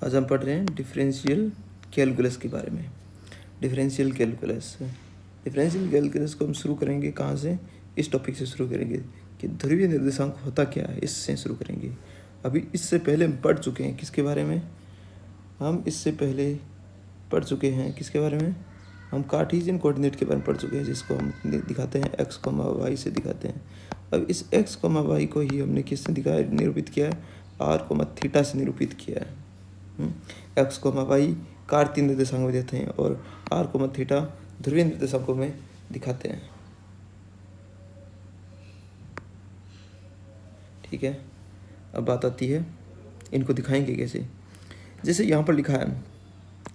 आज हम पढ़ रहे हैं डिफरेंशियल कैलकुलस के बारे में। डिफरेंशियल कैलकुलस को हम शुरू करेंगे कहाँ से? इस टॉपिक से शुरू करेंगे कि ध्रुवीय निर्देशांक होता क्या है, इससे शुरू करेंगे। अभी इससे पहले हम पढ़ चुके हैं किसके बारे में? हम इससे पहले पढ़ चुके हैं किसके बारे में? हम कार्टेशियन कोऑर्डिनेट के बारे में पढ़ चुके हैं, जिसको हम दिखाते हैं x, y से दिखाते हैं। अब इस x, y को ही हमने किससे दिखाया, निरूपित किया है? r, थीटा से निरूपित किया है। x, y कार्तीय निर्देशांक में देते हैं और r, थीटा ध्रुवीय निर्देशांकों में दिखाते हैं। ठीक है, अब बात आती है इनको दिखाएंगे कैसे। जैसे यहाँ पर लिखा है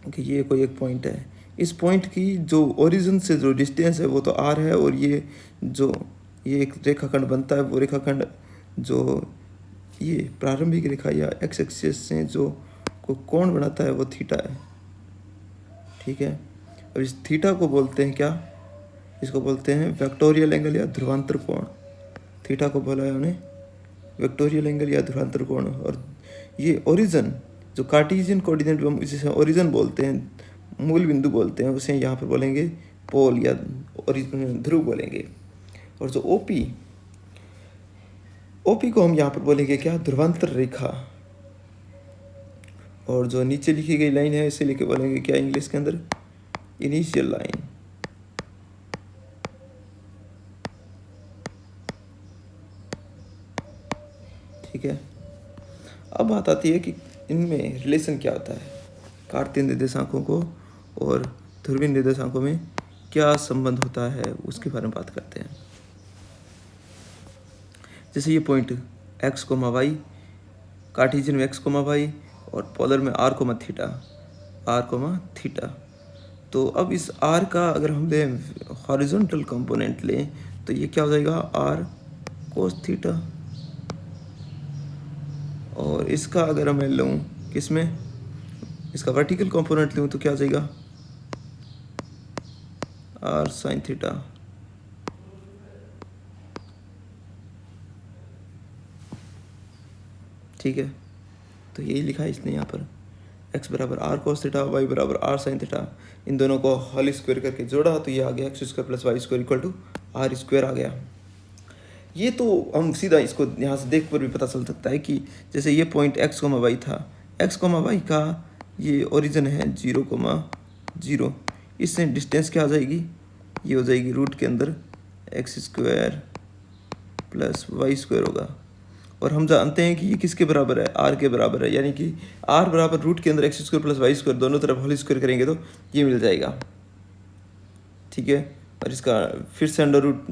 कि ये कोई एक पॉइंट है, इस पॉइंट की जो ओरिजिन से जो डिस्टेंस है वो तो r है, और ये जो ये एक रेखाखंड बनता है, वो रेखाखंड जो ये प्रारंभिक रेखा या x एक्सिस से जो को कोण बनाता है वो थीटा है। ठीक है, अब इस थीटा को बोलते हैं क्या? इसको बोलते हैं वेक्टोरियल एंगल या ध्रुवांतर कोण। थीटा को बोला है उन्हें वेक्टोरियल एंगल या ध्रुवांतर कोण। और ये ओरिजिन जो कार्टेशियन कोऑर्डिनेट में जिसे ओरिजिन बोलते हैं, मूल बिंदु बोलते हैं, उसे यहाँ पर बोलेंगे पोल या ध्रुव बोलेंगे। और जो ओपी को हम यहाँ पर बोलेंगे क्या? ध्रुवांतर रेखा। और जो नीचे लिखी गई लाइन है इसे लेके बोलेंगे क्या इंग्लिश के अंदर? Initial line. ठीक है, अब बात आती है कि इनमें रिलेशन क्या होता है, कार्तीय निर्देशांकों को और ध्रुवीय निर्देशांकों में क्या संबंध होता है, उसके बारे में बात करते हैं। जैसे ये पॉइंट x, y, कार्टेशियन में x, y और पोलर में r, थीटा। तो अब इस r का अगर हम लें हॉरिजॉन्टल कंपोनेंट लें तो ये क्या हो जाएगा? r cos theta. और इसका अगर मैं लूँ किसमें, इसका वर्टिकल कंपोनेंट लूँ तो क्या आ जाएगा? r sin theta. ठीक है, तो यही लिखा है इसने यहाँ पर, x बराबर r cos थीटा, y बराबर r sin थीटा। इन दोनों को होल स्क्वायर करके जोड़ा तो ये आ गया x² + y² equal to r² आ गया। ये तो हम सीधा इसको यहाँ से देख कर भी पता चल सकता है कि जैसे ये पॉइंट x, y था, x, y का ये ओरिजिन है 0, इससे डिस्टेंस क्या आ जाएगी? ये हो जाएगी रूट के अंदर x² + y² होगा। और हम जानते हैं कि ये किसके बराबर है? r के बराबर है, यानी कि r बराबर रूट के अंदर x² + y² दोनों तरफ होल स्क्वायर करेंगे तो ये मिल जाएगा। ठीक है, और इसका फिर से अंडर रूट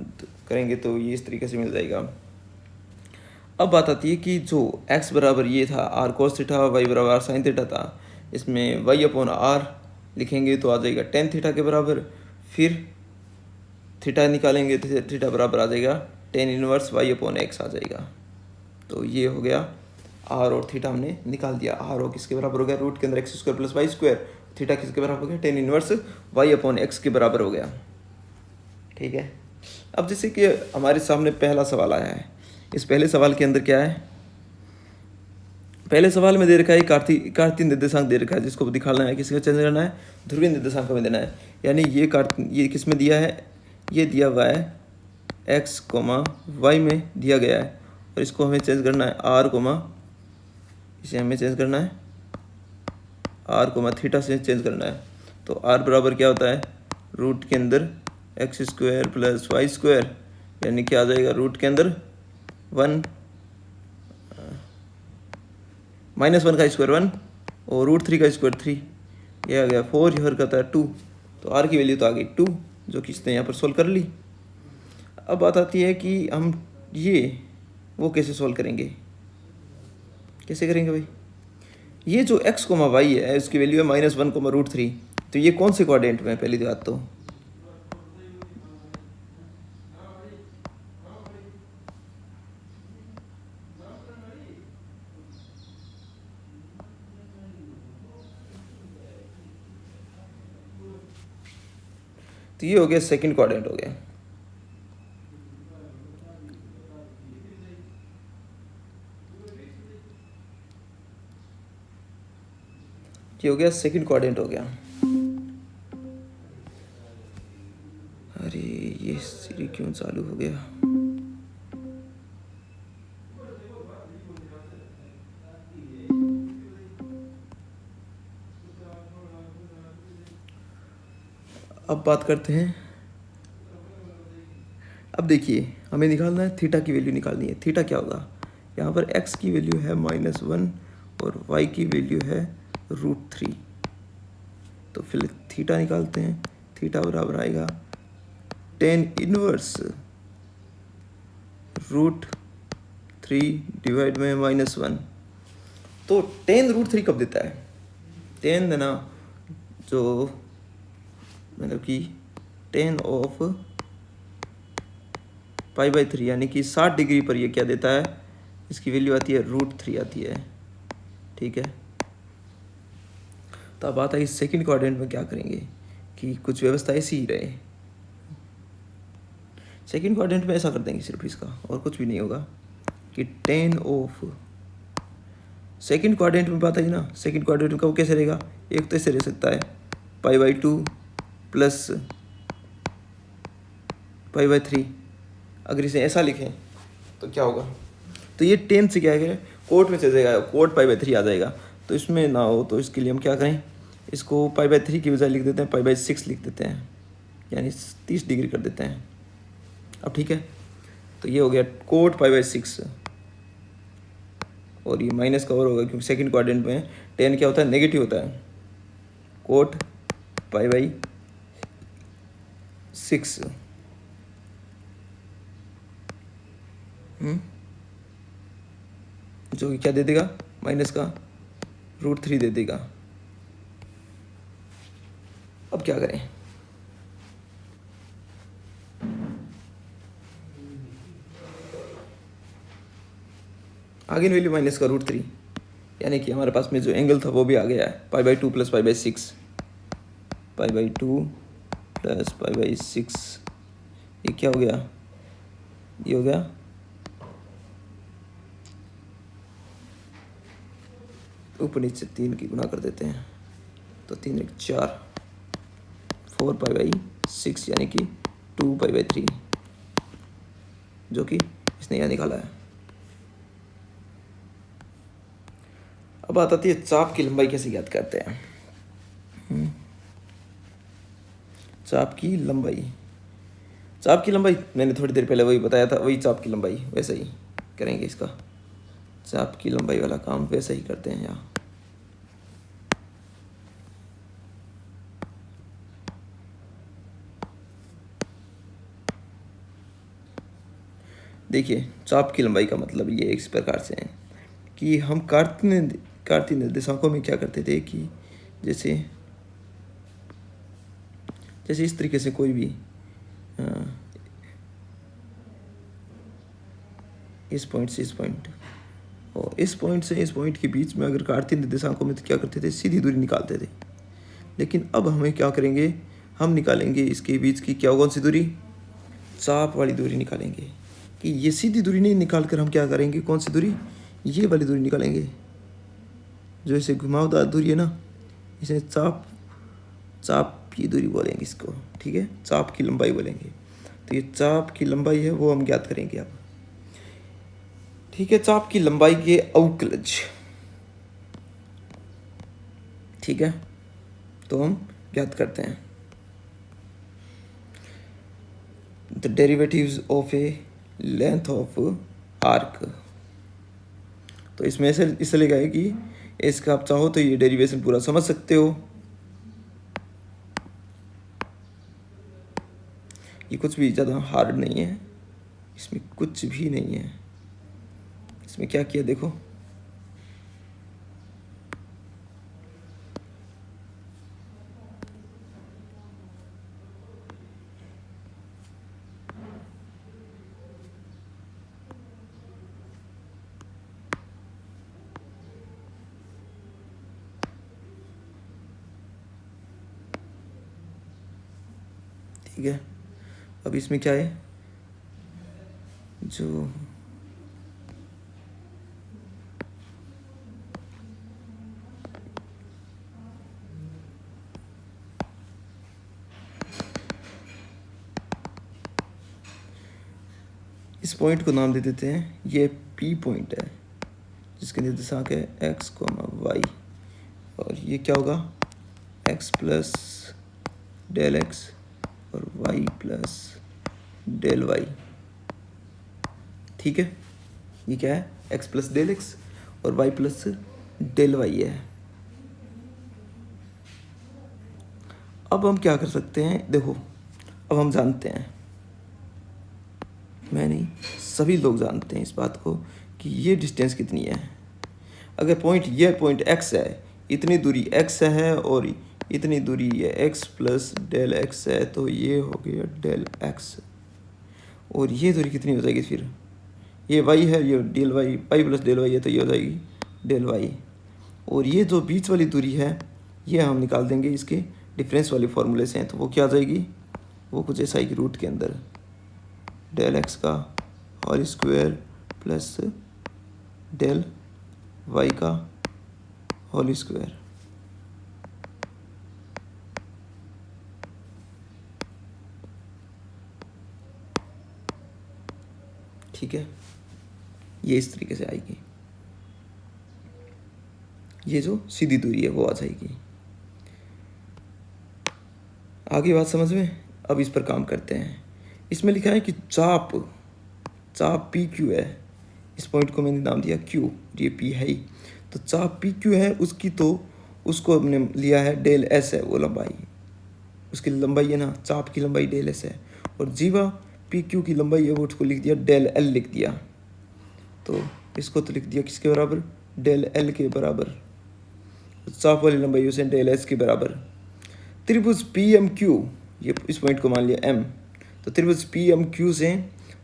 करेंगे तो ये इस तरीके से मिल जाएगा। अब बात आती है कि जो x बराबर ये था r cos थीटा, y बराबर r sin थीटा था, इसमें y/r लिखेंगे तो आ जाएगा tan थीटा के बराबर। फिर थीटा निकालेंगे तो थीटा बराबर आ जाएगा tan इनवर्स y/x आ जाएगा। तो ये हो गया r और थीटा हमने निकाल दिया। r और किसके बराबर हो गया? रूट के अंदर x² + y²। थीटा किसके बराबर हो गया? tan इनवर्स y/x के बराबर हो गया। ठीक है, अब जैसे कि हमारे सामने पहला सवाल आया है, इस पहले सवाल के अंदर क्या है? पहले सवाल में दे रखा है कार्तीय निर्देशांक दे रखा है, जिसको दिखाना है, किसका चेंज करना है? ध्रुवीय निर्देशांक में देना है। यानी ये किस में दिया है? ये दिया हुआ है x, y में दिया गया है, और इसको हमें चेंज करना है r, इसे हमें चेंज करना है r, थीटा से चेंज करना है। तो r बराबर क्या होता है? रूट के अंदर x² + y², यानी क्या आ जाएगा? रूट के अंदर 1 -1 का स्क्वायर 1 और √3 का स्क्वायर 3, ये आ गया 4, यहाँ का था 2। तो r की वैल्यू तो आ गई 2, जो कि इसने यहाँ पर सोल्व कर ली। अब बात आती है कि हम वो कैसे सोल्व करेंगे? कैसे करेंगे भाई? ये जो x, y है, उसकी वैल्यू है -1, √3। तो ये कौन से कोऑर्डिनेट में है? पहली बात तो ये हो गया सेकंड कोऑर्डिनेट हो गया। ये हो गया सेकंड क्वाड्रेंट हो गया। अरे ये सीरी क्यों चालू हो गया? अब बात करते हैं। अब देखिए हमें निकालना है थीटा की वैल्यू निकालनी है। थीटा क्या होगा? यहाँ पर x की वैल्यू है -1 और y की वैल्यू है √3। तो फिर थीटा निकालते हैं। थीटा बराबर आएगा tan इनवर्स √3 डिवाइड में -1। तो tan √3 कब देता है? tan देना जो मतलब कि tan ऑफ π/3 यानी कि 60 डिग्री पर ये क्या देता है? इसकी वैल्यू आती है √3 आती है। ठीक है, तो अब आता है सेकंड क्वाड्रेंट में क्या करेंगे कि कुछ व्यवस्था ऐसी ही रहे। सेकंड क्वाड्रेंट में ऐसा कर देंगे सिर्फ इसका, और कुछ भी नहीं होगा कि tan ऑफ सेकंड क्वाड्रेंट में बात आई ना। सेकंड क्वाड्रेंट का वो कैसे रहेगा? एक तो ऐसे रह सकता है π/2 प्लस π/3। अगर इसे ऐसा लिखें तो क्या होगा? तो ये tan से क्या है, कोट में चल जाएगा, कोट π/3 आ जाएगा। तो इसमें ना हो तो इसके लिए हम क्या करें, इसको π/3 की बजाय लिख देते हैं π/6 लिख देते हैं, यानी 30 डिग्री कर देते हैं। अब ठीक है, तो ये हो गया कोट π/6 और ये माइनस कवर होगा क्योंकि सेकंड क्वाड्रेंट में tan क्या होता है? नेगेटिव होता है। कोट π/6 जो कि क्या दे देगा? माइनस का √3 दे देगा। अब क्या करें? आगे वैल्यू माइनस का √3 यानी कि हमारे पास में जो एंगल था वो भी आ गया है π/2 प्लस π/6। π/2 प्लस π/6 ये क्या हो गया? ये हो गया ऊपर नीचे 3 की गुना कर देते हैं तो 3 1 4 4 π/6 यानी कि 2 π/3 जो कि इसने यहाँ निकाला है। अब बात आती है चाप की लंबाई कैसे ज्ञात करते हैं। चाप की लंबाई, चाप की लंबाई मैंने थोड़ी देर पहले वही बताया था, वही चाप की लंबाई वैसे ही करेंगे। इसका चाप की लंबाई वाला काम वैसे ही करते हैं यहाँ। देखिए चाप की लंबाई का मतलब ये इस प्रकार से है कि हम कार्तीय निर्देशांकों में क्या करते थे कि जैसे इस तरीके से कोई भी इस पॉइंट से इस पॉइंट और इस पॉइंट से इस पॉइंट के बीच में अगर कार्तीय निर्देशांकों में तो क्या करते थे? सीधी दूरी निकालते थे। लेकिन अब हमें क्या करेंगे? हम निकालेंगे इसके बीच की क्या कौन सी दूरी? चाप वाली दूरी निकालेंगे। कि ये सीधी दूरी नहीं निकाल कर हम क्या करेंगे? कौन सी दूरी? ये वाली दूरी निकालेंगे जो इसे घुमावदार दूरी है ना, इसे चाप की दूरी बोलेंगे इसको। ठीक है, चाप की लंबाई बोलेंगे। तो ये चाप की लंबाई है वो हम ज्ञात करेंगे अब। ठीक है, चाप की लंबाई के अवकलज। ठीक है, तो हम ज्ञात करते हैं the derivatives of A length of arc. तो इसमें से इसलिए गए कि इसका आप चाहो तो ये डेरिवेशन पूरा समझ सकते हो। ये कुछ भी ज़्यादा हार्ड नहीं है, इसमें कुछ भी नहीं है। इसमें क्या किया देखो, ठीक है। अब इसमें क्या है जो पॉइंट को नाम दे देते हैं, ये P पॉइंट है जिसके निर्देशांक है x, y, और ये क्या होगा x प्लस डेल x और y प्लस डेल y। ठीक है, ये क्या है x प्लस डेल x और y प्लस डेल y है। अब हम क्या कर सकते हैं, देखो अब हम जानते हैं, मैं नहीं सभी लोग जानते हैं इस बात को कि ये डिस्टेंस कितनी है। अगर पॉइंट ये पॉइंट x है, इतनी दूरी x है और इतनी दूरी ये x प्लस डेल x है, तो ये हो गया डेल x। और ये दूरी कितनी हो जाएगी फिर, ये y है, ये del y plus del y है, तो ये हो जाएगी डेल y। और ये जो बीच वाली दूरी है ये हम निकाल देंगे इसके डिफरेंस वाले फॉर्मूले से हैं, तो वो क्या आ जाएगी, वो कुछ ऐसा ही कि रूट के अंदर डेल x का whole square plus del y का होल स्क्वायर। ठीक है, ये इस तरीके से आएगी, ये जो सीधी दूरी है वो आ जाएगी। आगे बात समझ में, अब इस पर काम करते हैं। इसमें लिखा है कि चाप पी क्यू है, इस पॉइंट को मैंने नाम दिया क्यू, ये पी है ही, तो चाप पी क्यू है उसकी, तो उसको हमने लिया है डेल एस है वो लंबाई, उसकी लंबाई है ना, चाप की लंबाई डेल एस है, और जीवा पी क्यू की लंबाई है वो उसको लिख दिया डेल एल लिख दिया, तो इसको तो लिख दिया किसके बराबर, डेल एल के बराबर, चाप वाली लंबाई उसे डेल एस के बराबर। त्रिभुज पी एम क्यू, ये इस पॉइंट को मान लिया एम, तो त्रिभुज पी एम क्यू से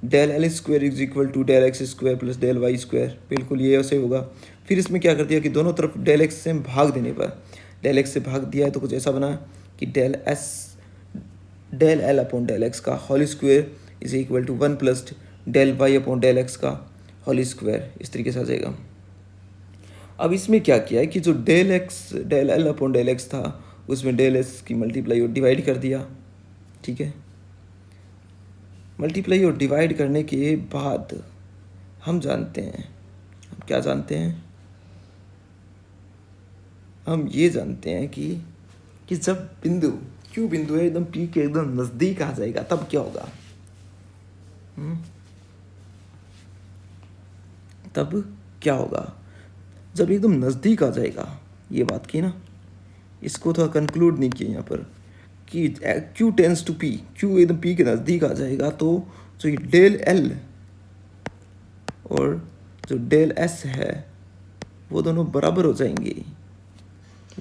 del l square is equal to del x square plus del y square, बिल्कुल ये ऐसे होगा। फिर इसमें क्या कर दिया कि दोनों तरफ डेल एक्स से भाग देने पर, डेल एक्स से भाग दिया है तो कुछ ऐसा बना कि del l upon del x का whole square is equal to 1 plus del y upon del x का होल स्क्वायर, इस तरीके से आ जाएगा। अब इसमें क्या किया है कि जो del l upon del x था उसमें डेल एस की मल्टीप्लाई और डिवाइड कर दिया। ठीक है, मल्टीप्लाई और डिवाइड करने के बाद हम जानते हैं, हम क्या जानते हैं, हम ये जानते हैं कि जब बिंदु क्यू बिंदु है एकदम पी के एकदम नज़दीक आ जाएगा तब क्या होगा, तब क्या होगा, जब एकदम नज़दीक आ जाएगा, ये बात की ना, इसको थोड़ा कंक्लूड नहीं किया यहाँ पर कि Q tends to P, Q एकदम P के नज़दीक आ जाएगा तो जो ये डेल L और जो डेल S है वो दोनों बराबर हो जाएंगे,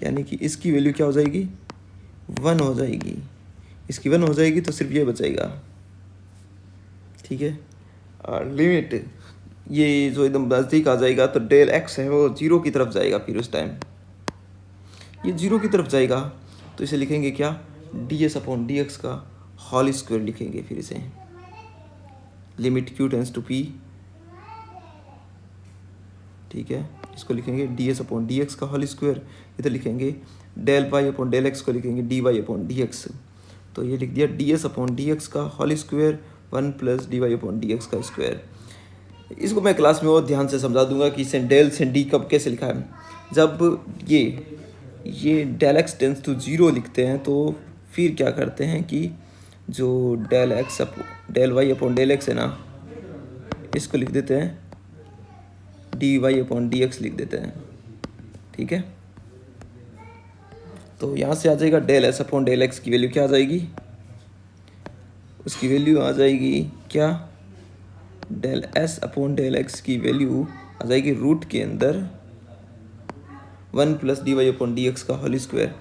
यानी कि इसकी वैल्यू क्या हो जाएगी, 1 हो जाएगी, इसकी 1 हो जाएगी तो सिर्फ ये बचेगा। ठीक है, और लिमिट ये जो एकदम नज़दीक आ जाएगा तो डेल x है वो 0 की तरफ जाएगा, फिर उस टाइम ये 0 की तरफ जाएगा तो इसे लिखेंगे क्या, d s upon d x का होल स्क्वायर लिखेंगे। फिर इसे limit q tends to p, ठीक है, इसको लिखेंगे d s upon d x का होल स्क्वायर, इधर लिखेंगे del y upon del x को लिखेंगे d y upon d x, तो ये लिख दिया d s upon d x का whole square 1 plus d y upon d x का स्क्वायर। इसको मैं क्लास में और ध्यान से समझा दूंगा कि इसे डेल से डी कब कैसे लिखा है। जब ये डेल एक्स टेंस टू 0 लिखते हैं तो फिर क्या करते हैं कि जो del y upon del x है ना, इसको लिख देते हैं d y upon d x लिख देते हैं। ठीक है, तो यहाँ से आ जाएगा del s upon del x की वैल्यू क्या आ जाएगी, उसकी वैल्यू आ जाएगी क्या, del s upon del x की वैल्यू आ जाएगी रूट के अंदर 1 plus d y upon d x का होल स्क्वायर।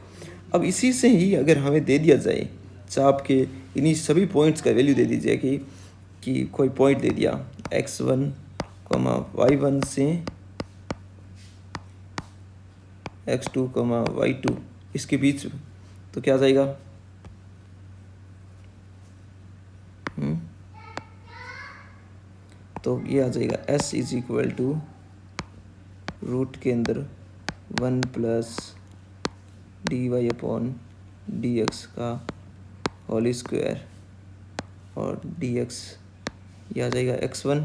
अब इसी से ही अगर हमें दे दिया जाए चाप के इन्हीं सभी पॉइंट्स का वैल्यू दे दीजिए कि कोई पॉइंट दे दिया x1, y1 से x2, y2 इसके बीच, तो क्या आ जाएगा, तो ये आ जाएगा s is equal to root के अंदर 1 plus d y upon d x का होल स्क्वायर और डी एक्स ये आ जाएगा x1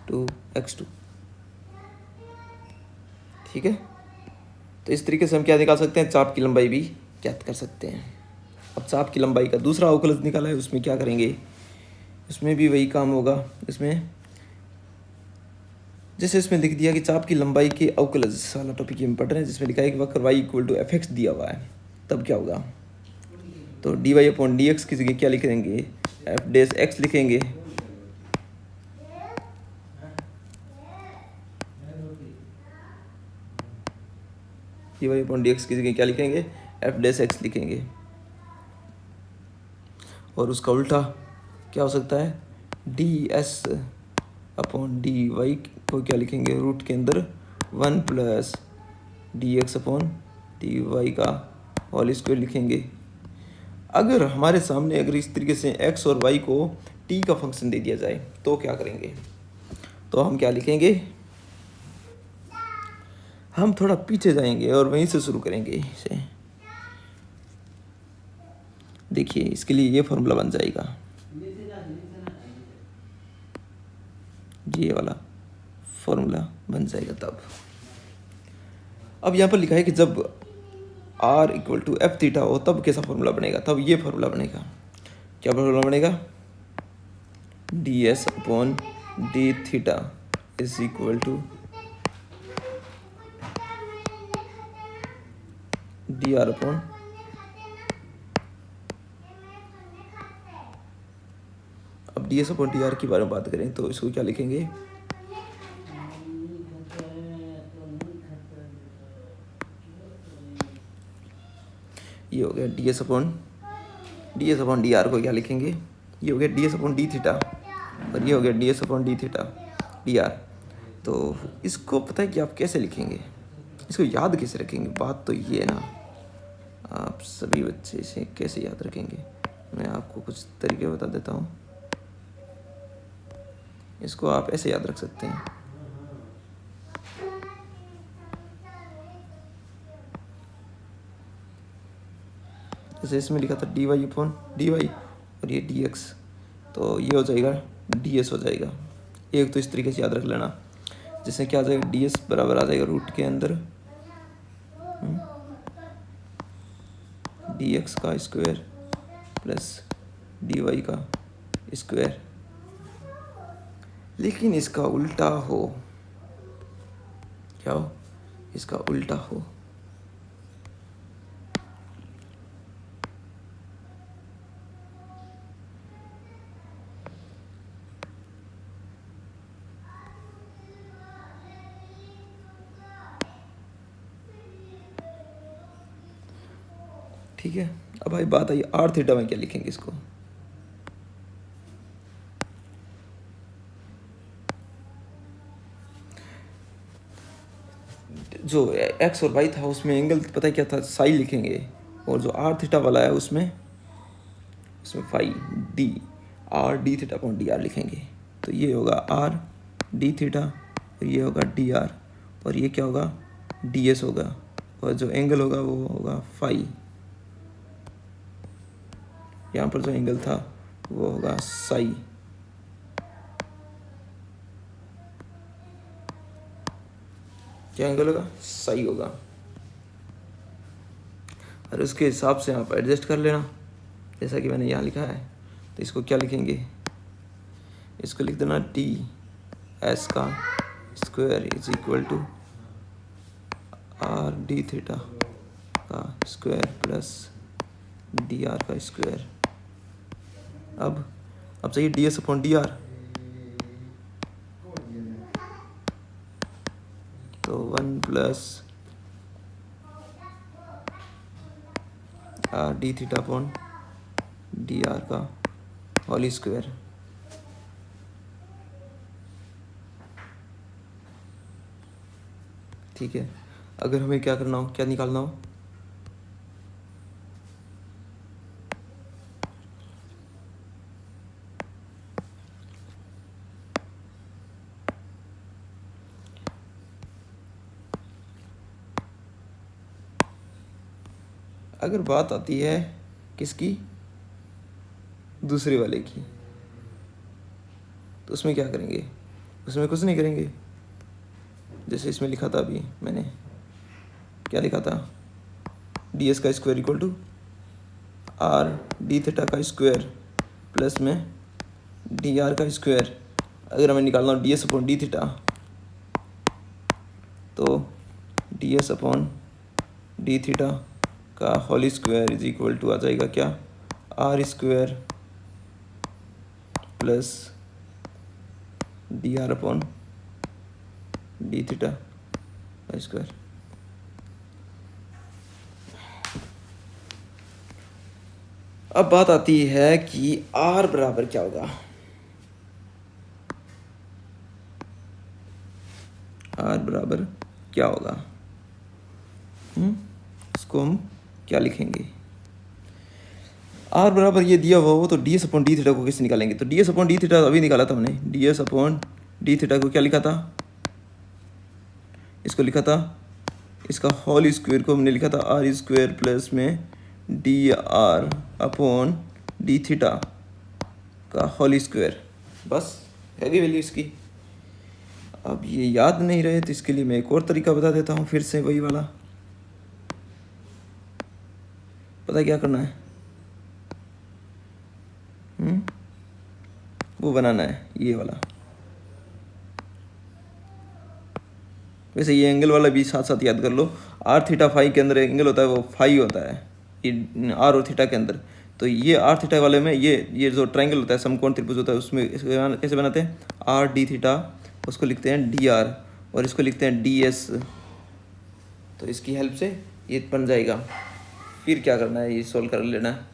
to x2। ठीक है, तो इस तरीके से हम क्या निकाल सकते हैं, चाप की लंबाई भी ज्ञात कर सकते हैं। अब चाप की लंबाई का दूसरा अवकलज निकाला है, उसमें क्या करेंगे, उसमें भी वही काम होगा। इसमें जैसे इसमें लिख दिया कि चाप की लंबाई के अवकलज वाला टॉपिक हम पढ़ रहे हैं, जिसमें लिखा है कि वक्र y equal to f x दिया हुआ है, तब क्या होगा, तो d y upon d x की जगह क्या लिख देंगे, एफ डेस एक्स लिखेंगे। D y upon d x की जगह क्या लिखेंगे, एफ डेस एक्स लिखेंगे। और उसका उल्टा क्या हो सकता है, d s upon d y को क्या लिखेंगे, रूट के अंदर 1 plus d x upon d y का होल स्क्वायर लिखेंगे। अगर हमारे सामने अगर इस तरीके से x और y को t का फंक्शन दे दिया जाए तो क्या करेंगे, तो हम क्या लिखेंगे, हम थोड़ा पीछे जाएंगे और वहीं से शुरू करेंगे इसे। देखिए इसके लिए ये फॉर्मूला बन जाएगा, ये वाला फॉर्मूला बन जाएगा तब। अब यहाँ पर लिखा है कि जब r equal to f theta हो तब कैसा फॉर्मूला बनेगा, तब ये फॉर्मूला बनेगा। क्या फॉर्मूला बनेगा, d s upon d theta is equal to d r upon, अब d s upon d r के बारे में बात करें तो इसको क्या लिखेंगे, ये हो गया D s upon d are को क्या लिखेंगे, ये हो गया D s upon d theta और ये हो गया D s upon d theta D r. तो इसको पता है कि आप कैसे लिखेंगे, इसको याद कैसे रखेंगे, बात तो ये है ना, आप सभी बच्चे इसे कैसे याद रखेंगे, मैं आपको कुछ तरीके बता देता हूँ। इसको आप ऐसे याद रख सकते हैं, जैसे इसमें लिखा था d y upon d y और ये डी एक्स, तो ये हो जाएगा डी एस हो जाएगा। एक तो इस तरीके से याद रख लेना, जिससे क्या आ जाएगा, डी एस बराबर आ जाएगा रूट के अंदर डी एक्स का स्क्वायर प्लस डी वाई का स्क्वायर। लेकिन इसका उल्टा हो, क्या हो, इसका उल्टा हो, ठीक है। अब भाई बात आई आर थीटा में क्या लिखेंगे इसको, जो एक्स और वाई था उसमें एंगल पता है क्या था, साई लिखेंगे, और जो आर थीटा वाला है उसमें phi d, r d theta upon d r लिखेंगे। तो ये होगा आर डी थीटा और ये होगा डी आर और ये क्या होगा, डी एस होगा, और जो एंगल होगा वो होगा फाई। यहाँ पर जो एंगल था वो होगा साई। क्या एंगल होगा, साई होगा, और उसके हिसाब से आप एडजस्ट कर लेना जैसा कि मैंने यहाँ लिखा है। तो इसको क्या लिखेंगे, इसको लिख देना डी एस का square is equal to r d theta का स्क्वायर प्लस डी आर का स्क्वायर। अब चाहिए d s upon d r, तो 1 plus r d theta upon d r का होल स्क्वायर। ठीक है, अगर हमें क्या करना हो, क्या निकालना हो, अगर बात आती है किसकी, दूसरे वाले की, तो उसमें क्या करेंगे, उसमें कुछ नहीं करेंगे। जैसे इसमें लिखा था अभी मैंने, क्या लिखा था, डी एस का square equal to r d theta का स्क्वायर प्लस में डी आर का स्क्वायर। अगर हमें निकालना हो d s upon d theta, तो d s upon d theta का whole square is equal to आ जाएगा क्या, r square plus d r upon d theta का स्क्वायर। अब बात आती है कि आर बराबर क्या होगा। आर बराबर क्या होगा, इसको हम क्या लिखेंगे। आर बराबर ये दिया हुआ हो तो d s upon d theta को कैसे निकालेंगे। तो d s upon d theta अभी निकाला था हमने। D s upon d theta को क्या लिखा था, इसको लिखा था, इसका होल स्क्वायर को हमने लिखा था आर स्क्वायर प्लस में d r upon d theta का होल स्क्वायर। बस है गई वैल्यू इसकी। अब ये याद नहीं रहे तो इसके लिए मैं एक और तरीका बता देता हूँ, फिर से वही वाला। पता क्या करना है, वो बनाना है ये वाला। वैसे ये एंगल वाला भी साथ साथ याद कर लो। आर थीटा फाई के अंदर एंगल होता है वो फाई होता है, ये आर और थीटा के अंदर। तो ये आर थीटा वाले में ये जो ट्रायंगल होता है, समकोण त्रिभुज होता है, उसमें कैसे बनाते हैं, आर डी थीटा, उसको लिखते हैं डी आर और इसको लिखते हैं डी एस। तो इसकी हेल्प से ये बन जाएगा। फिर क्या करना है, ये सोल्व कर लेना है।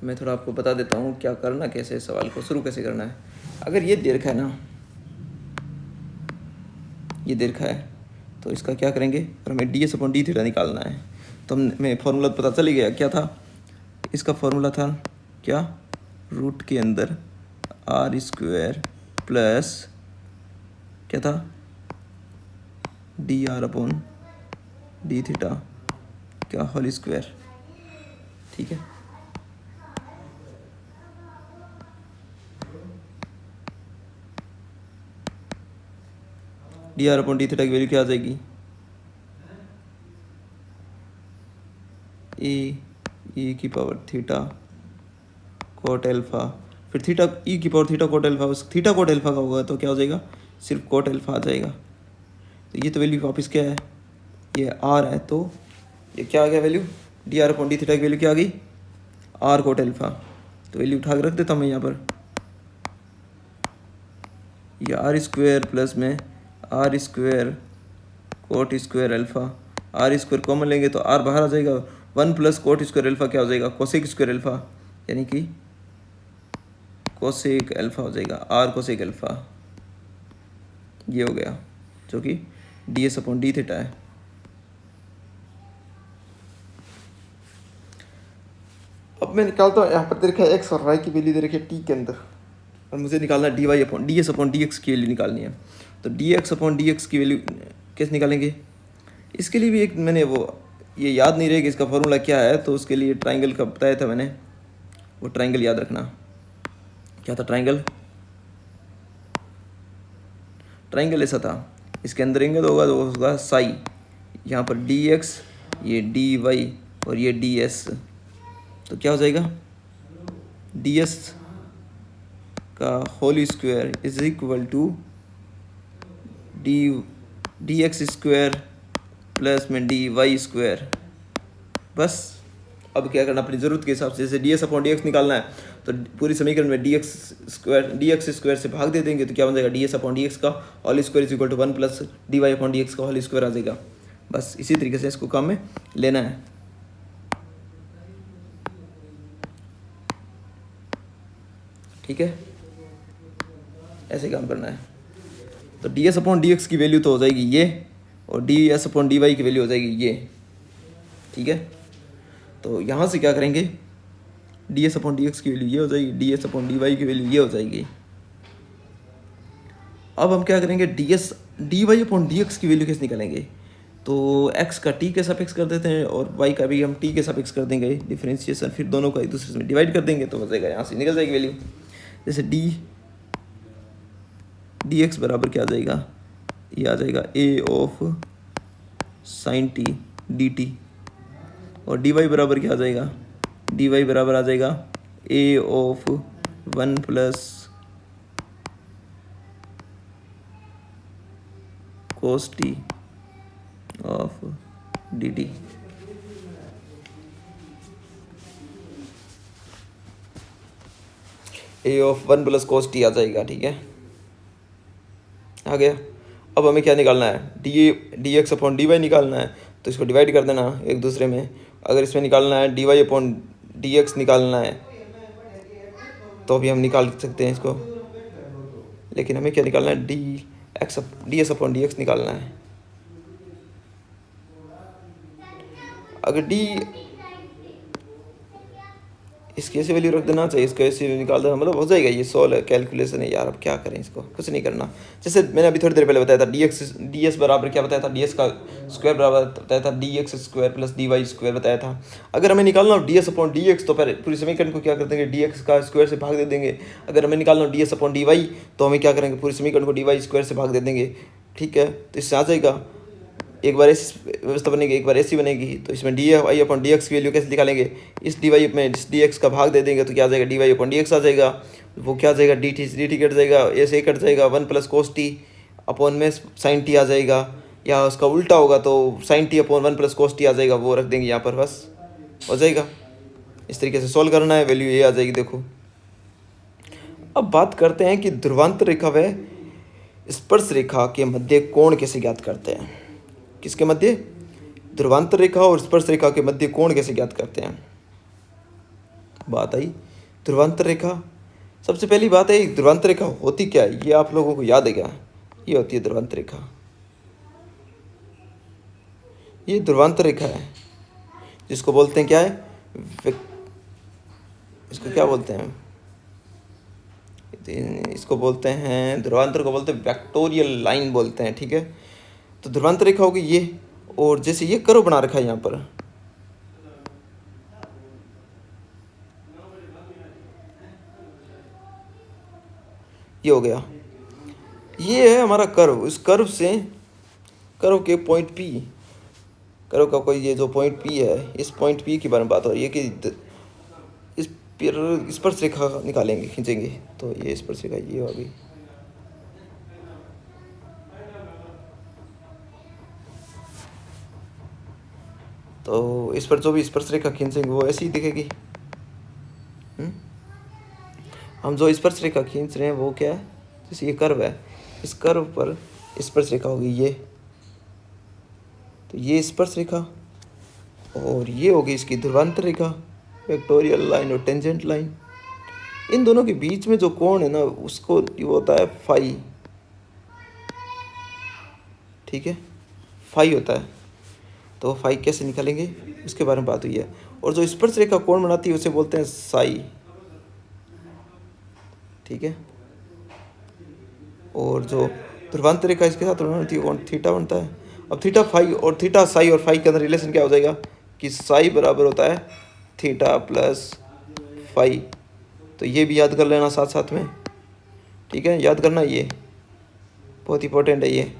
मैं थोड़ा आपको बता देता हूँ क्या करना, कैसे सवाल को शुरू कैसे करना है। अगर ये दे रखा है ना, ये दे रखा है, तो इसका क्या करेंगे, और हमें D s upon d theta निकालना है। तो हमें फॉर्मूला पता चल ही गया, क्या था इसका फॉर्मूला था, क्या, रूट के अंदर आर स्क्वायर प्लस क्या था, D r upon d theta क्या होल स्क्वायर। ठीक है, D r upon d theta की वैल्यू क्या आ जाएगी, ई की पावर थीटा कोट एल्फा, फिर थीटा ई की पावर थीटा कोट एल्फा, उस थीटा कोट एल्फा का होगा तो क्या हो जाएगा, सिर्फ कोट एल्फा आ जाएगा। तो ये तो वैल्यू वापस क्या है, ये आर है, तो ये क्या आ गया value, d r upon d theta की वैल्यू क्या आ गई, आर कोट एल्फा। तो वैल्यू उठा के रख देता हूँ मैं यहाँ पर, ये आर स्क्वायर प्लस में r square cot square alpha, r square common लेंगे तो आर बाहर आ जाएगा, 1 प्लस कोट स्क्वायर एल्फा क्या हो जाएगा, कोसेक स्क्वायर एल्फा, यानी कि कोसेक एल्फा हो जाएगा, आर कोसेक एल्फा। ये हो गया जो कि D s upon d theta है। अब मैं निकालता हूँ, यहाँ पर दे रखा है एक्स और वाई की वैल्यू दे रखी है टी के अंदर, और मुझे निकालना है d y upon d s upon d x की वैल्यू निकालनी है। तो d x upon d x की वैल्यू कैसे निकालेंगे, इसके लिए भी एक मैंने वो ये याद नहीं रहेगा इसका फॉर्मूला क्या है, तो उसके लिए ट्राइंगल का बताया था मैंने, वो ट्राइंगल याद रखना। क्या था ट्राइंगल, ट्राइंगल ऐसा था, इसके अंदर एंगल होगा तो होगा साई, यहाँ पर डी एक्स, ये डी वाई और ये डी एस। तो क्या हो जाएगा, डी एस का whole square is equal to d x square plus में डी वाई स्क्वायर। बस अब क्या करना, अपनी ज़रूरत के हिसाब से, जैसे D s upon d x निकालना है तो पूरी समीकरण में डी एक्स स्क्वायर से भाग दे देंगे तो क्या बन जाएगा, d s upon d x का whole square is equal to 1 plus d y upon d x का होल स्क्वायर आ जाएगा। बस इसी तरीके से इसको काम में लेना है। ठीक है, ऐसे काम करना है। तो d s upon d x की वैल्यू तो हो जाएगी ये, और d s upon d y की वैल्यू हो जाएगी ये। ठीक है, तो यहाँ से क्या करेंगे, d s upon d x की वैल्यू ये हो जाएगी, d s upon d y की वैल्यू ये हो जाएगी। अब हम क्या करेंगे, d y upon d x की वैल्यू कैसे निकालेंगे, तो एक्स का टी के सापेक्ष कर देते हैं और वाई का भी हम टी के सापेक्ष कर देंगे डिफरेंशिएशन, फिर दोनों का एक दूसरे से डिवाइड कर देंगे तो हो जाएगा, यहाँ से निकल जाएगी वैल्यू। जैसे डी एक्स बराबर क्या आ जाएगा, ये आ जाएगा a of sine t d t, और डी वाई बराबर क्या आ जाएगा, डी वाई बराबर आ जाएगा a of 1 plus cos t of d t. A of 1 plus cos t आ जाएगा, ठीक है, आ गया। अब हमें क्या निकालना है, d x upon d y निकालना है, तो इसको डिवाइड कर देना एक दूसरे में। अगर इसमें निकालना है d y upon d x निकालना है तो भी हम निकाल सकते हैं इसको, लेकिन हमें क्या निकालना है, d s upon d x निकालना है। अगर इसकी ऐसी वैल्यू रख देना चाहिए, इसको ऐसी निकाल देना, मतलब हो जाएगा। ये सॉल्व कैलकुलेशन है यार, अब क्या करें, इसको कुछ नहीं करना। जैसे मैंने अभी थोड़ी देर पहले बताया था डी एस बराबर क्या बताया था, डी एस का स्क्वायर बराबर बताया था d x square plus d y square बताया था। अगर हमें निकालना हो d s upon d x तो पहले पूरी समीकरण को क्या कर देंगे, डी एक्स का स्क्वायर से भाग दे देंगे। अगर हमें निकालना हो d s upon d y तो हमें क्या करेंगे, पूरी समीकरण को डी वाई स्क्वायर से भाग दे देंगे, ठीक है। तो इससे आ जाएगा, एक बार ऐसी व्यवस्था बनेगी, एक बार ऐसी बनेगी। तो इसमें d y upon d x की वैल्यू कैसे निकालेंगे, इस डी वाई में इस डी एक्स का भाग दे देंगे तो क्या आ जाएगा, d y upon d x आ जाएगा। वो क्या आ जाएगा, डी टी कट जाएगा, ऐसे कट जाएगा, 1 प्लस कोस टी अपॉन में साइन टी आ जाएगा, या उसका उल्टा होगा तो sine t upon 1 plus cos t आ जाएगा, वो रख देंगे यहाँ पर, बस हो जाएगा। इस तरीके से सॉल्व करना है, वैल्यू ये आ जाएगी। देखो अब बात करते हैं कि ध्रुवांतर रेखा व स्पर्श रेखा के मध्य कोण कैसे ज्ञात करते हैं। किसके मध्य, ध्रुवांतर रेखा और स्पर्श रेखा के मध्य कोण कैसे ज्ञात करते हैं। बात आई ध्रुवांतर रेखा। सबसे पहली बात है ध्रुवांतर रेखा होती क्या है, ये आप लोगों को याद है क्या, ये होती है ध्रुवांतर रेखा। ये ध्रुवांतर रेखा है जिसको बोलते हैं क्या है, इसको क्या बोलते हैं, इसको बोलते हैं, ध्रुवांतर को बोलते हैं वेक्टोरियल लाइन बोलते हैं, ठीक है। तो ध्रुवांतर रेखा होगी ये, और जैसे ये कर्व बना रखा है यहाँ पर, ये हो गया, ये है हमारा कर्व। इस कर्व से, कर्व के पॉइंट पी, कर्व का कोई ये जो पॉइंट पी है, इस पॉइंट पी के बारे में बात हो रही है कि इस स्पर्श रेखा निकालेंगे, खींचेंगे। तो ये स्पर्श रेखा ये होगी, तो इस पर जो भी स्पर्श रेखा खींचेंगे वो ऐसी ही दिखेगी। हम जो स्पर्श रेखा खींच रहे हैं वो क्या है, जैसे ये कर्व है, इस कर्व पर स्पर्श रेखा होगी ये, तो ये स्पर्श रेखा, और ये होगी इसकी ध्रुवांतर रेखा, वेक्टोरियल लाइन और टेंजेंट लाइन। इन दोनों के बीच में जो कोण है ना, उसको ये होता है फाई, ठीक है, फाई होता है। तो फाई कैसे निकालेंगे उसके बारे में बात हुई है। और जो स्पर्श रेखा कोण बनाती है उसे बोलते हैं साई, ठीक है। और जो ध्रुवांतर रेखा इसके साथ बनती है, कौन, थीटा बनता है। अब थीटा फाई और थीटा साई और फाई के अंदर रिलेशन क्या हो जाएगा कि साई बराबर होता है थीटा प्लस फाई। तो ये भी याद कर लेना साथ साथ में, ठीक है, याद करना, ये बहुत इंपॉर्टेंट है। ये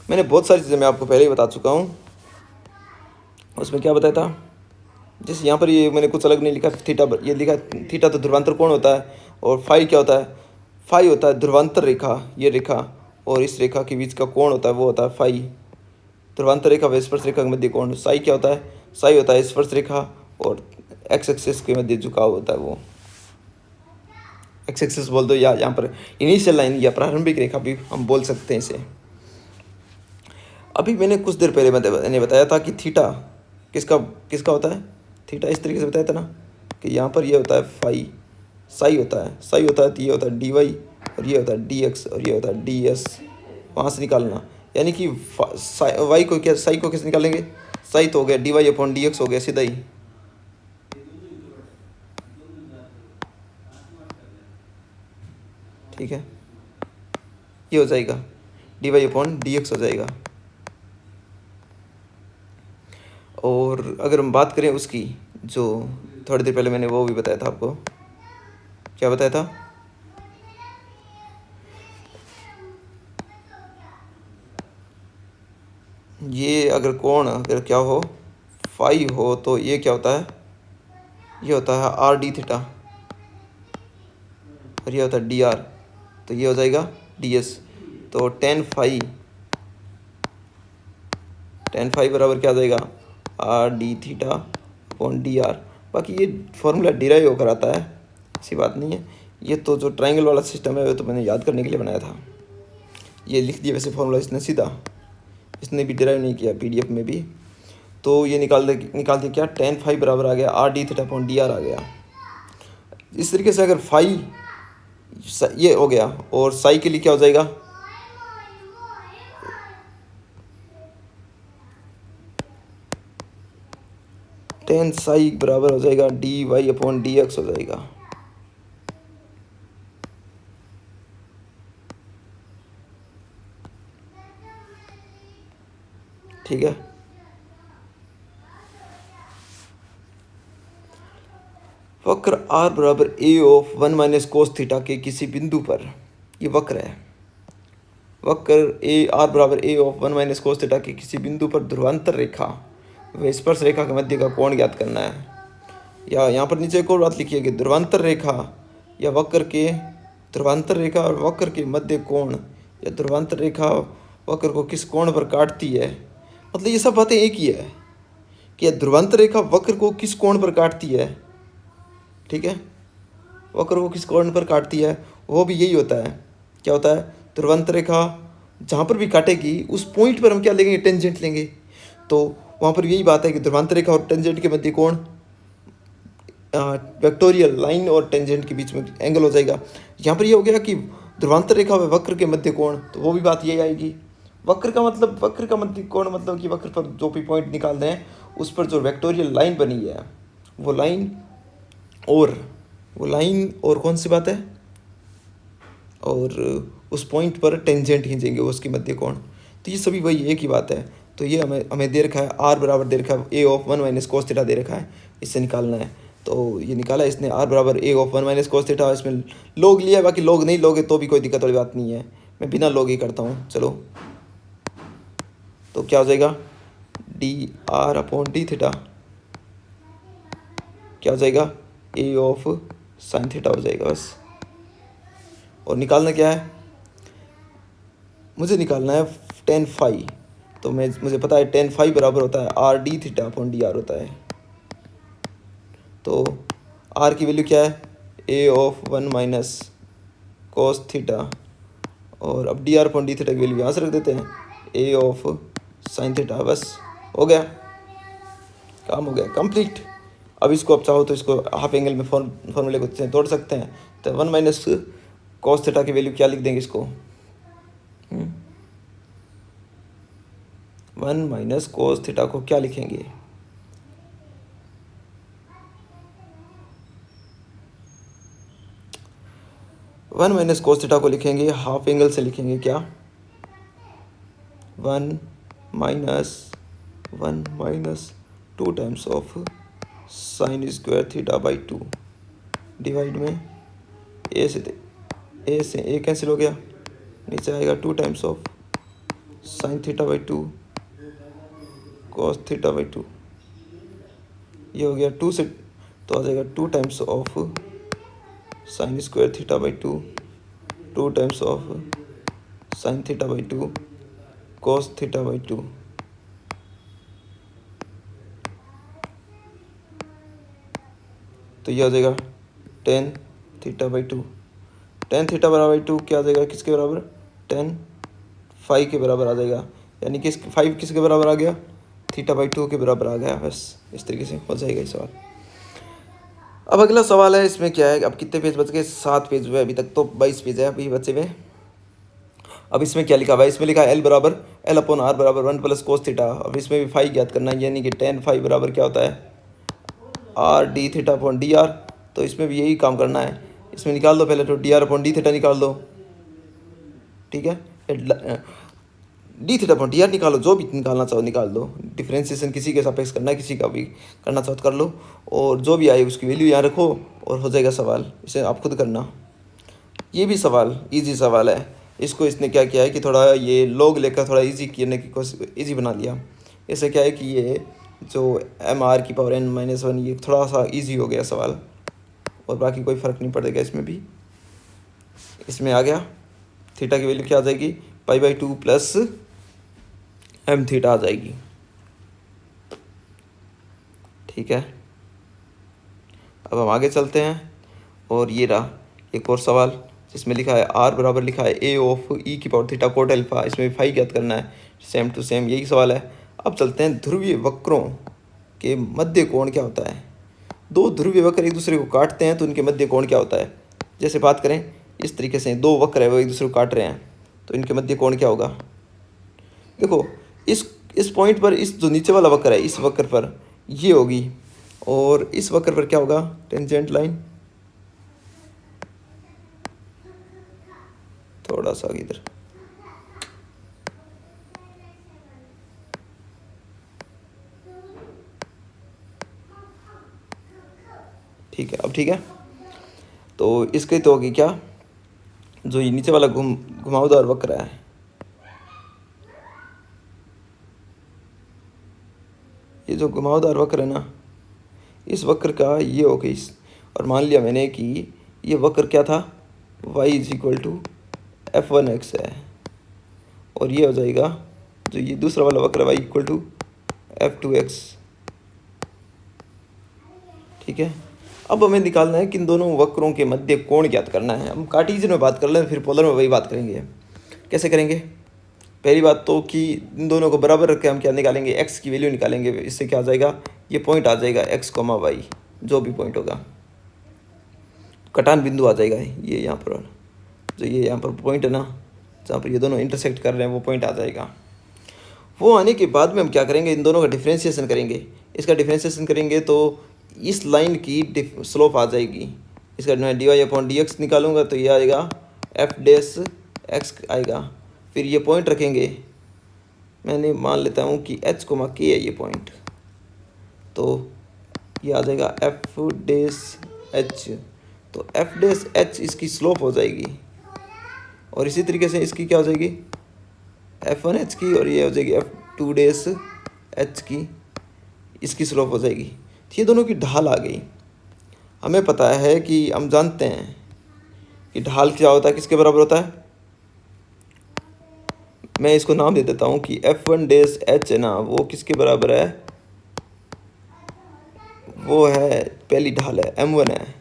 मैंने बहुत सारी चीज़ें मैं आपको पहले ही बता चुका हूँ। उसमें क्या बताया था, जैसे यहाँ पर ये मैंने कुछ अलग नहीं लिखा, थीटा ये लिखा, थीटा तो ध्रुवांतर कोण होता है, और फाई क्या होता है, फाई होता है ध्रुवांतर रेखा, ये रेखा और इस रेखा के बीच का कोण होता है वो होता है फाई। ध्रुवांतर रेखा व स्पर्श रेखा के मध्य कोण। साई क्या होता है, साई होता है स्पर्श रेखा और एक्स एक्सिस के मध्य झुकाव होता है वो, एक्स एक्सिस बोल दो, या यहाँ पर इनिशियल लाइन या प्रारंभिक रेखा भी हम बोल सकते हैं इसे। अभी मैंने कुछ देर पहले मैंने बताया था कि थीटा किसका किसका होता है, थीटा इस तरीके से बताया था ना कि यहाँ पर ये होता है फाई, साई होता है, साई होता है तो ये होता है डी वाई, और ये होता है डी एक्स, और ये होता है डी एस, वहाँ से निकालना। यानी कि वाई को क्या, साई को कैसे निकालेंगे, साई तो हो गया d y upon d x हो गया सीधा ही, ठीक है, ये हो जाएगा d y upon d x हो जाएगा। और अगर हम बात करें उसकी, जो थोड़ी देर पहले मैंने वो भी बताया था आपको, क्या बताया था? ये अगर कोण अगर क्या हो फाई हो तो ये क्या होता है? ये होता है आर डी थीटा और ये होता है डी आर, तो ये हो जाएगा डी एस। तो टेन फाई बराबर क्या आ जाएगा? Are d theta upon d are. बाकी ये फॉर्मूला डिराइव होकर आता है, ऐसी बात नहीं है। ये तो जो ट्राइंगल वाला सिस्टम है वो तो मैंने याद करने के लिए बनाया था, ये लिख दिया वैसे फॉर्मूला इसने सीधा, इसने भी डिराइव नहीं किया पीडीएफ में भी। तो ये निकाल दिया क्या? टेन फाई बराबर आ गया r d theta upon d r आ गया। इस तरीके से अगर फाई ये हो गया और साई के लिए क्या हो जाएगा? टेन साई बराबर हो जाएगा d y upon d x हो जाएगा। ठीक है, वक्र r बराबर a of 1 minus cos theta के किसी बिंदु पर, ये वक्र है, वक्र ए आर बराबर a of 1 minus cos theta के किसी बिंदु पर ध्रुवांतर रेखा व स्पर्श रेखा के मध्य का कोण ज्ञात करना है। या यहाँ पर नीचे एक और बात लिखी है कि ध्रुवांतर रेखा या वक्र के ध्रुवांतर रेखा और वक्र के मध्य कोण या ध्रुवांतर रेखा वक्र को किस कोण पर काटती है। मतलब ये सब बातें एक ही है कि ध्रुवांतर रेखा वक्र को किस कोण पर काटती है। ठीक है, वक्र को किस कोण पर काटती है, वो भी यही होता है। क्या होता है? ध्रुवांतर रेखा जहाँ पर भी काटेगी उस पॉइंट पर हम क्या लेंगे? टेंजेंट लेंगे। तो वहाँ पर यही बात है कि ध्रुवांतर रेखा और टेंजेंट के मध्य कोण वेक्टोरियल लाइन और टेंजेंट के बीच में एंगल हो जाएगा। यहाँ पर ये हो गया कि ध्रुवांतर रेखा व वक्र के मध्य कोण, तो वो भी बात यही आएगी। वक्र का मध्य कोण मतलब कि वक्र पर जो भी पॉइंट निकाल रहे हैं उस पर जो वेक्टोरियल लाइन बनी है वो लाइन और कौन सी बात है, और उस पॉइंट पर टेंजेंट खींचेंगे उसके मध्य कोण। तो ये सभी वही एक ही बात है। तो ये हमें दे रखा है आर बराबर दे रखा है ए ऑफ 1 माइनस कोस थीटा दे रखा है, इससे निकालना है। तो ये निकाला इसने आर बराबर a of 1 minus cos theta, इसमें लोग लिया, बाकी लोग नहीं लोगे तो भी कोई दिक्कत वाली बात नहीं है, मैं बिना लोग ही करता हूँ। चलो, तो क्या हो जाएगा? D r upon d theta क्या हो जाएगा? ए ऑफ साइन थीटा हो जाएगा बस। और निकालना क्या है? मुझे निकालना है टेन फाई। तो मुझे पता है टेन फाई बराबर होता है are d theta upon d are होता है। तो आर की वैल्यू क्या है? ए ऑफ 1 माइनस कोस थीटा, और अब D r upon d theta की वैल्यू यहाँ से रख देते हैं ए ऑफ साइन थीटा। बस हो गया, काम हो गया कंप्लीट। अब इसको अब चाहो तो इसको हाफ एंगल में फॉर्मूले को तोड़ सकते हैं। तो 1 माइनस कॉस थीटा की वैल्यू क्या लिख देंगे इसको? 1 माइनस कोस थीटा को क्या लिखेंगे? वन माइनस कोस थीटा को लिखेंगे हाफ एंगल से लिखेंगे क्या? 1 minus 2 times of sine square theta by 2 divide में ए से ए कैंसिल हो गया, नीचे आएगा 2 times of sine theta by 2 cos theta by 2। ये हो गया 2 से तो आ जाएगा 2 times of sine square theta by 2 times of sine theta by 2 cos theta by 2। तो ये आ जाएगा tan theta by 2। Tan theta बराबर 2 क्या आ जाएगा? किसके बराबर? टेन फाई के बराबर आ जाएगा। यानी कि फाइव किसके बराबर आ गया? थीटा बाई 2 के बराबर आ गया। बस इस तरीके से हो जाएगा ये सवाल। अब अगला सवाल है, इसमें क्या है? अब कितने पेज बच गए? 7 पेज हुए अभी तक, तो 22 पेज है अभी बचे हुए। अब इसमें क्या लिखा हुआ है? इसमें लिखा है एल बराबर एल अपॉन आर बराबर 1 प्लस कोस थीटा। अब इसमें भी फाई ज्ञात करना है, यानी कि टेन फाई बराबर क्या होता है? Are d theta upon d r. तो इसमें भी यही काम करना है। इसमें निकाल दो पहले तो D r upon d theta निकाल दो। ठीक है, D theta upon d are निकालो, जो भी निकालना चाहो निकाल दो। डिफ्रेंसिएशन किसी के सापेक्ष करना है, किसी का भी करना चाहो तो कर लो, और जो भी आए उसकी वैल्यू यहाँ रखो और हो जाएगा सवाल। इसे आप खुद करना। ये भी सवाल इजी सवाल है, इसको इसने क्या किया है कि थोड़ा ये लॉग लेकर थोड़ा इजी करने की कोशिश, इजी बना लिया। इससे क्या है कि ये जो m r⁻n-1 ये थोड़ा सा इजी हो गया सवाल, और बाकी कोई फ़र्क नहीं पड़ेगा इसमें भी। इसमें आ गया थीटा की वैल्यू क्या आ जाएगी, π/2 प्लस m थीटा आ जाएगी। ठीक है, अब हम आगे चलते हैं, और ये रहा एक और सवाल जिसमें लिखा है r बराबर लिखा है a of e⁻θ coat alpha, इसमें भी फाई ज्ञात करना है। सेम टू सेम यही सवाल है। अब चलते हैं ध्रुवीय वक्रों के मध्य कोण क्या होता है। दो ध्रुवीय वक्र एक दूसरे को काटते हैं तो उनके मध्य कोण क्या होता है। जैसे बात करें इस तरीके से, दो वक्र है वो एक दूसरे को काट रहे हैं तो इनके मध्य कोण क्या होगा। देखो इस पॉइंट पर, इस जो नीचे वाला वक्र है इस वक्र पर ये होगी, और इस वक्र पर क्या होगा, टेंजेंट लाइन। थोड़ा सा इधर, ठीक है। अब ठीक है, तो इसके तो होगी क्या, जो ये नीचे वाला घुमावदार वक्र है, ये जो घुमावदार वक्र है ना, इस वक्र का ये हो गई। और मान लिया मैंने कि ये वक्र क्या था, y = f1x है, और ये हो जाएगा जो ये दूसरा वाला वक्र y = f2x। ठीक है, अब हमें निकालना है कि इन दोनों वक्रों के मध्य कोण ज्ञात करना है। हम कार्टेशियन में बात कर लें, फिर पोलर में वही बात करेंगे। कैसे करेंगे, पहली बात तो कि इन दोनों को बराबर रख के हम क्या निकालेंगे, x की वैल्यू निकालेंगे। इससे क्या आ जाएगा, ये पॉइंट आ जाएगा x, y, जो भी पॉइंट होगा, कटान बिंदु आ जाएगा ये यहाँ पर, जो ये यहाँ पर पॉइंट है ना जहाँ पर ये दोनों इंटरसेक्ट कर रहे हैं वो पॉइंट आ जाएगा। वो आने के बाद में हम क्या करेंगे, इन दोनों का डिफ्रेंशिएशन करेंगे। इसका डिफ्रेंशिएशन करेंगे तो इस लाइन की स्लोप आ जाएगी। इसका मैं dy/dx निकालूंगा तो ये आएगा f' आएगा। फिर ये पॉइंट रखेंगे, मैंने मान लेता हूँ कि h, k है ये पॉइंट, तो ये आ जाएगा f'(h). तो f'(h) इसकी स्लोप हो जाएगी, और इसी तरीके से इसकी क्या हो जाएगी, f1h की, और ये हो जाएगी f2'h की, इसकी स्लोप हो जाएगी। तो ये दोनों की ढाल आ गई। हमें पता है कि हम जानते हैं कि ढाल क्या होता है, किसके बराबर होता है। मैं इसको नाम दे देता हूँ कि f1'h है ना, वो किसके बराबर है, वो है पहली ढाल है m1 है,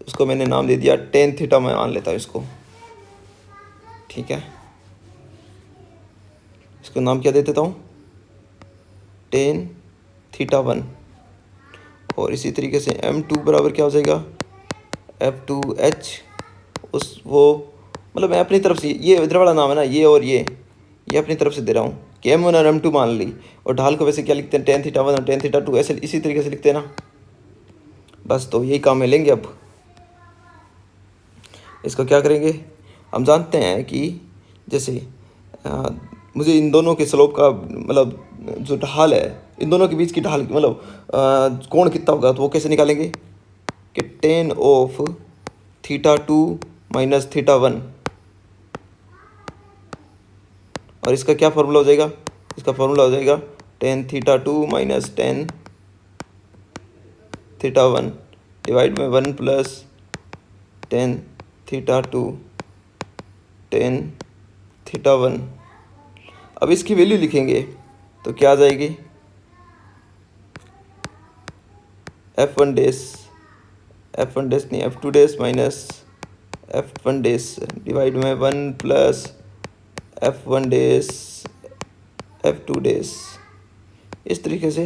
उसको मैंने नाम दे दिया tan थीटा, मैं मान लेता हूँ इसको। ठीक है, इसको नाम क्या दे देता हूँ, tan θ1। और इसी तरीके से m2 बराबर क्या हो जाएगा, f2h। उस वो मतलब मैं अपनी तरफ से, ये इधर वाला नाम है ना ये, और ये अपनी तरफ से दे रहा हूँ कि m1 और m2 मान ली। और ढाल को वैसे क्या लिखते हैं, tan θ1 और tan θ2, ऐसे इसी तरीके से लिखते हैं ना। बस तो यही काम में लेंगे। अब इसको क्या करेंगे, हम जानते हैं कि जैसे मुझे इन दोनों के स्लोप का मतलब जो ढाल है, इन दोनों के बीच की ढाल मतलब कोण कितना होगा, तो वो कैसे निकालेंगे कि tan ऑफ θ2 - θ1। और इसका क्या फार्मूला हो जाएगा, इसका फार्मूला हो जाएगा tan θ2 - tan θ1 डिवाइड में 1 प्लस tan θ2 tan θ1। अब इसकी वैल्यू लिखेंगे तो क्या आ जाएगी, f1' नहीं f2' माइनस f1' डिवाइड में 1 प्लस f1' f2'। इस तरीके से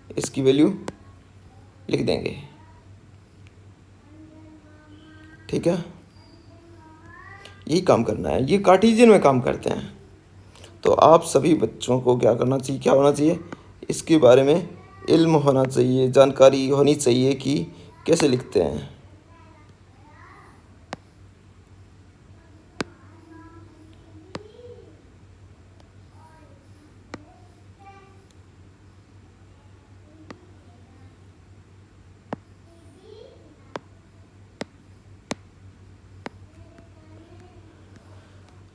इसकी वैल्यू लिख देंगे। ठीक है, यही काम करना है, ये कार्टेशियन में काम करते हैं। तो आप सभी बच्चों को क्या करना चाहिए, क्या होना चाहिए, इसके बारे में इल्म होना चाहिए, जानकारी होनी चाहिए कि कैसे लिखते हैं।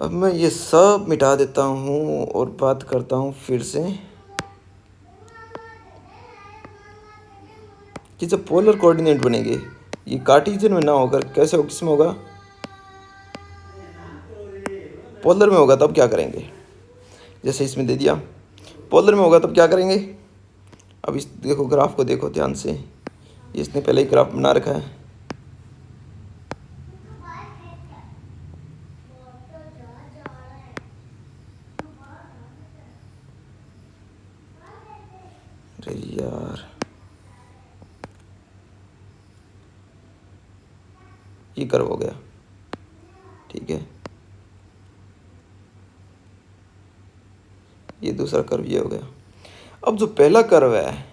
अब मैं ये सब मिटा देता हूँ और बात करता हूँ फिर से कि जब पोलर कोऑर्डिनेट बनेंगे ये कार्टेशियन में ना होकर कैसे हो, किस में होगा, पोलर में होगा, तब क्या करेंगे। जैसे इसमें दे दिया पोलर में होगा तब क्या करेंगे। अब इस देखो ग्राफ को देखो ध्यान से, इसने पहले ही ग्राफ बना रखा है। अरे यार ये कर्व हो गया, ठीक है, ये दूसरा कर्व ये हो गया। अब जो पहला कर्व है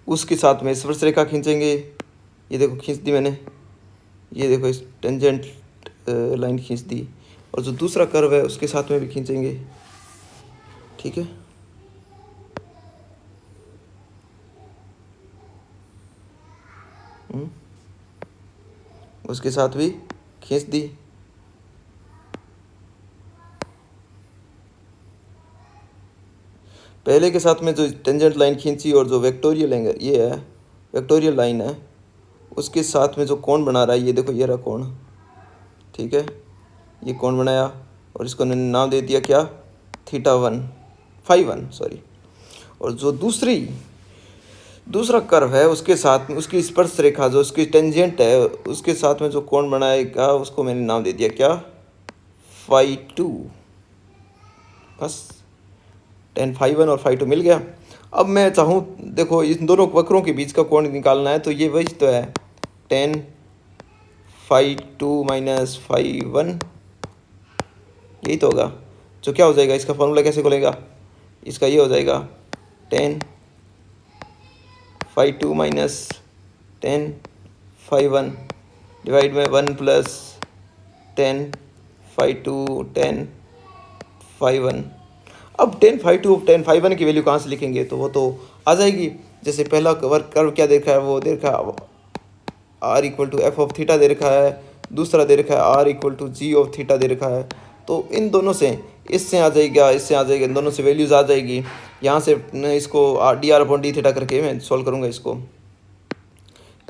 उसके साथ में स्पर्शरेखा खींचेंगे, ये देखो खींच दी मैंने, ये देखो इस टेंजेंट लाइन खींच दी, और जो दूसरा कर्व है उसके साथ में भी खींचेंगे, ठीक है। उसके साथ भी खींच दी, पहले के साथ में जो टेंजेंट लाइन खींची और जो वेक्टोरियल एंगल ये है, वेक्टोरियल लाइन है, उसके साथ में जो कोण बना रहा है, ये देखो ये रहा कोण, ठीक है, ये कोण बनाया और इसको मैंने नाम दे दिया क्या, θ1 φ1 सॉरी। और जो दूसरा कर्व है उसके साथ में उसकी स्पर्श रेखा जो उसकी टेंजेंट है उसके साथ में जो कोण बनाएगा उसको मैंने नाम दे दिया क्या, φ2। बस tan φ1 और φ2 मिल गया। अब मैं चाहूँ देखो इन दोनों वक्रों के बीच का कोण निकालना है, तो ये वही तो है tan φ2 माइनस φ1, यही तो होगा। जो क्या हो जाएगा, इसका फॉर्मूला कैसे खोलेगा, इसका ये हो जाएगा tan φ2 माइनस tan φ1 डिवाइड में 1 प्लस tan φ2 tan φ1। अब tan φ2 tan φ1 की वैल्यू कहाँ से लिखेंगे, तो वो तो आ जाएगी। जैसे पहला कर्व क्या दे रखा है, वो दे रखा है r equal to f of theta दे रखा है, दूसरा दे रखा है r equal to g of theta दे रखा है। तो इन दोनों से इससे आ जाएगा, इससे आ जाएगा, इन दोनों से वैल्यूज आ जाएगी। यहाँ से इसको D r upon d theta करके मैं सॉल्व करूँगा।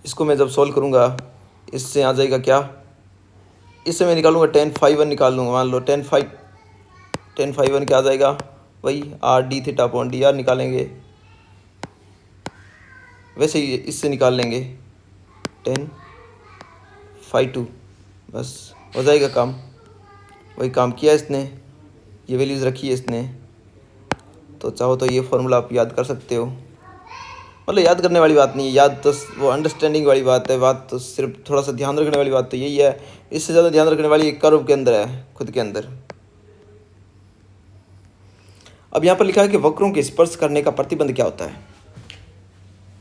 इसको मैं जब सॉल्व करूँगा इससे आ जाएगा क्या, इससे मैं निकालूंगा tan φ1 निकाल लूँगा। मान लो tan φ1 क्या आ जाएगा, वही are d theta upon d are निकालेंगे, वैसे ही इससे निकाल लेंगे tan φ2, बस हो जाएगा काम। वही काम किया इसने, ये वैल्यूज़ रखी है इसने। तो चाहो तो ये फॉर्मूला आप याद कर सकते हो, मतलब याद करने वाली बात नहीं है, याद तो वो अंडरस्टैंडिंग वाली बात है। बात तो सिर्फ थोड़ा सा ध्यान रखने वाली बात तो यही है, इससे ज़्यादा ध्यान रखने वाली कर्व के अंदर है, खुद के अंदर। अब यहाँ पर लिखा है कि वक्रों के स्पर्श करने का प्रतिबंध क्या होता है।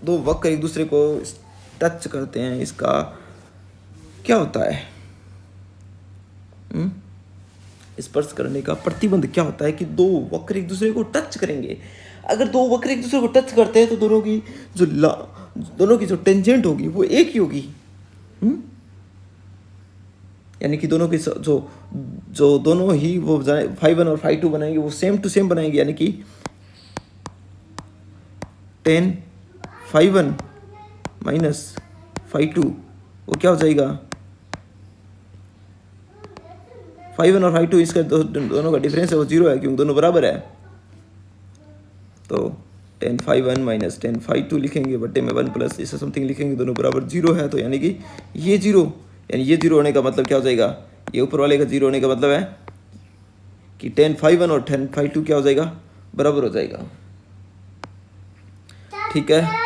दो वक्र एक दूसरे को टच करते हैं, इसका क्या होता है, स्पर्श करने का प्रतिबंध क्या होता है कि दो वक्र एक दूसरे को टच करेंगे। अगर दो वक्र एक दूसरे को टच करते हैं तो दोनों की जो टेंजेंट होगी वो एक ही होगी, यानी कि दोनों की जो दोनों ही वो φ1 और φ2 बनाएंगे वो सेम टू सेम बनाएंगे, यानी कि tan φ1 माइनस φ2 वो क्या हो जाएगा, φ1 और φ2 इसका दोनों का डिफरेंस है वो 0 है क्योंकि दोनों बराबर है। तो tan φ1 माइनस tan φ2 लिखेंगे बट्टे में 1 प्लस इससे समथिंग लिखेंगे, दोनों बराबर 0 है। तो यानी कि ये 0, यानी ये 0 होने का मतलब क्या हो जाएगा, ये ऊपर वाले का 0 होने का मतलब है कि tan φ1 और tan φ2 क्या हो जाएगा, बराबर हो जाएगा, ठीक है।